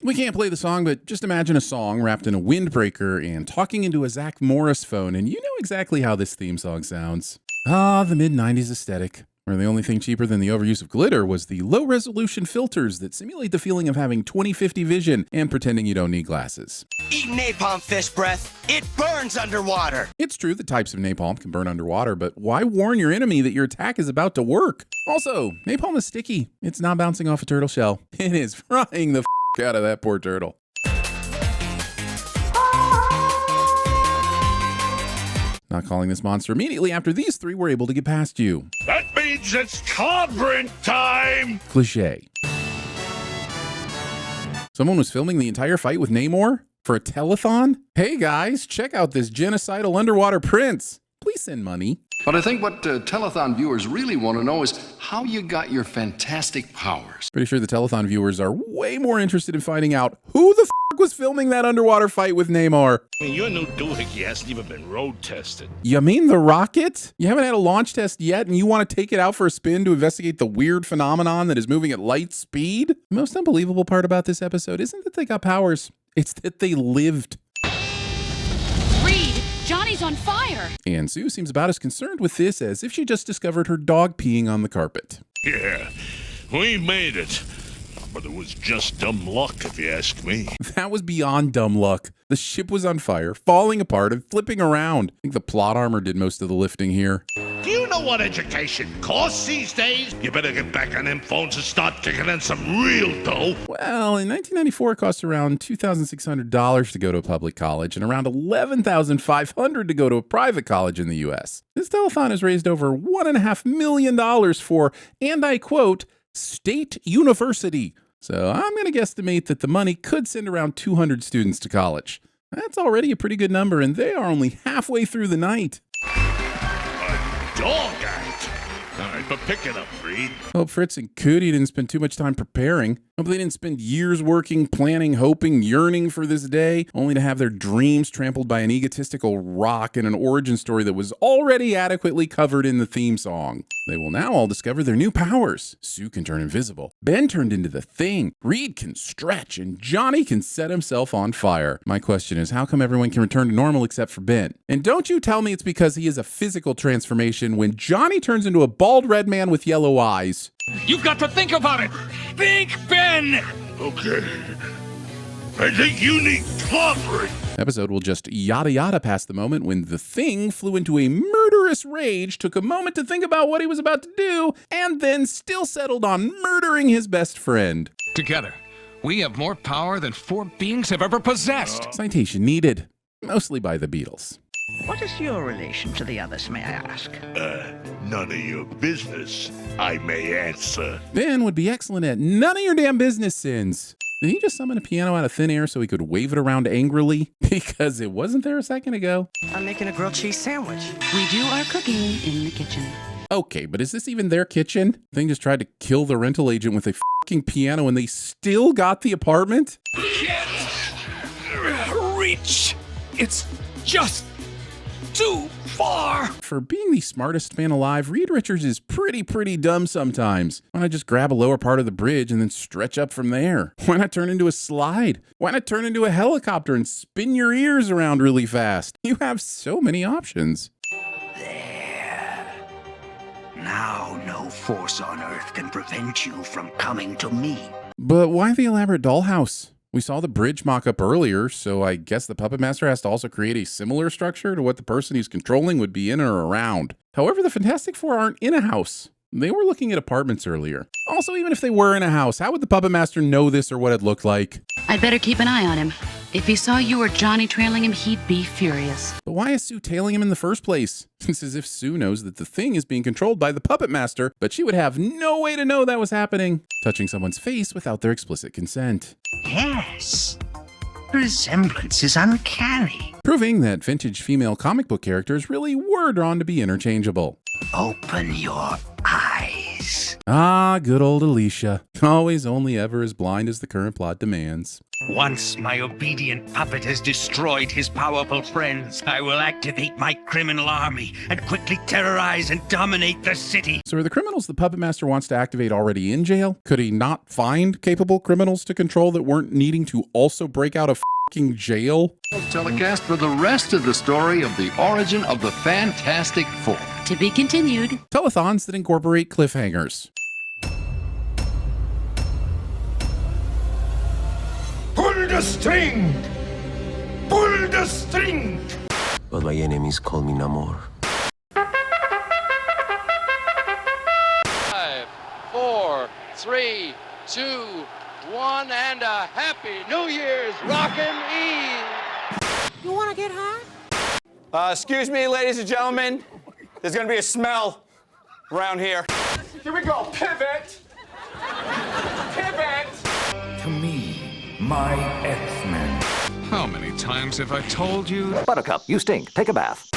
We can't play the song, but just imagine a song wrapped in a windbreaker and talking into a Zach Morris phone, and you know exactly how this theme song sounds. Ah, the mid-90s aesthetic, where the only thing cheaper than the overuse of glitter was the low-resolution filters that simulate the feeling of having 20/50 vision and pretending you don't need glasses. Eat napalm fish breath. It burns underwater. It's true that types of napalm can burn underwater, but why warn your enemy that your attack is about to work? Also, napalm is sticky. It's not bouncing off a turtle shell. It is frying the out of that poor turtle. Not calling this monster immediately after these three were able to get past you. That means it's clobbering time! Cliche. Someone was filming the entire fight with Namor for a telethon? Hey guys, check out this genocidal underwater prince. Please send money. But I think what telethon viewers really want to know is how you got your fantastic powers. Pretty sure the telethon viewers are way more interested in finding out who the was filming that underwater fight with Namor. I mean, your new doohickey hasn't even been road tested. You mean the rocket? You haven't had a launch test yet and you want to take it out for a spin to investigate the weird phenomenon that is moving at light speed? The most unbelievable part about this episode isn't that they got powers, it's that they lived. Reed, Johnny's on fire! And Sue seems about as concerned with this as if she just discovered her dog peeing on the carpet. Yeah, we made it. But it was just dumb luck, if you ask me. That was beyond dumb luck. The ship was on fire, falling apart, and flipping around. I think the plot armor did most of the lifting here. Do you know what education costs these days? You better get back on them phones and start kicking in some real dough. Well, in 1994, it cost around $2,600 to go to a public college and around $11,500 to go to a private college in the U.S. This telethon has raised over $1.5 million for, and I quote, State University. So I'm going to guesstimate that the money could send around 200 students to college. That's already a pretty good number, and they are only halfway through the night. A dog act. All right, but pick it up, Reed. Hope Fritz and Cootie didn't spend too much time preparing. Hope they didn't spend years working, planning, hoping, yearning for this day, only to have their dreams trampled by an egotistical rock and an origin story that was already adequately covered in the theme song. They will now all discover their new powers. Sue can turn invisible. Ben turned into the Thing. Reed can stretch. And Johnny can set himself on fire. My question is, how come everyone can return to normal except for Ben? And don't you tell me it's because he is a physical transformation when Johnny turns into a bald red man with yellow eyes. You've got to think about it! Think, Ben! Okay. I think you need clobbering. Episode will just yada yada past the moment when the Thing flew into a murderous rage, took a moment to think about what he was about to do, and then still settled on murdering his best friend. Together, we have more power than 4 beings have ever possessed. Citation needed, mostly by the Beatles. What is your relation to the others, may I ask? None of your business, I may answer. Ben would be excellent at none of your damn business, Sins. Did he just summon a piano out of thin air so he could wave it around angrily? Because it wasn't there a second ago. I'm making a grilled cheese sandwich. We do our cooking in the kitchen. Okay, but is this even their kitchen? Thing just tried to kill the rental agent with a fucking piano and they still got the apartment? Can't reach. It's just too far. For being the smartest man alive, Reed Richards is pretty dumb sometimes. Why not just grab a lower part of the bridge and then stretch up from there? Why not turn into a slide? Why not turn into a helicopter and spin your ears around really fast? You have so many options. There. Now no force on Earth can prevent you from coming to me. But why the elaborate dollhouse? We saw the bridge mock-up earlier, so I guess the Puppet Master has to also create a similar structure to what the person he's controlling would be in or around. However, the Fantastic Four aren't in a house. They were looking at apartments earlier. Also, even if they were in a house, how would the Puppet Master know this or what it looked like? I'd better keep an eye on him. If he saw you or Johnny trailing him, he'd be furious. But why is Sue tailing him in the first place? It's as if Sue knows that the Thing is being controlled by the Puppet Master, but she would have no way to know that was happening. Touching someone's face without their explicit consent. Yes. Resemblance is uncanny. Proving that vintage female comic book characters really were drawn to be interchangeable. Open your eyes. eyes. Ah, good old Alicia. Always only ever as blind as the current plot demands. Once my obedient puppet has destroyed his powerful friends, I will activate my criminal army and quickly terrorize and dominate the city. So are the criminals the Puppet Master wants to activate already in jail? Could he not find capable criminals to control that weren't needing to also break out of f***ing jail? Telecast for the rest of the story of the origin of the Fantastic Four. To be continued. Telethons that incorporate cliffhangers. Pull the string! Pull the string! But my enemies call me Namor. 5, 4, 3, 2, 1, and a Happy New Year's Rockin' Eve! You wanna get high? Excuse me, ladies and gentlemen. There's gonna be a smell around here. Here we go, pivot! Pivot! To me, my X-Men. How many times have I told you? Buttercup, you stink. Take a bath.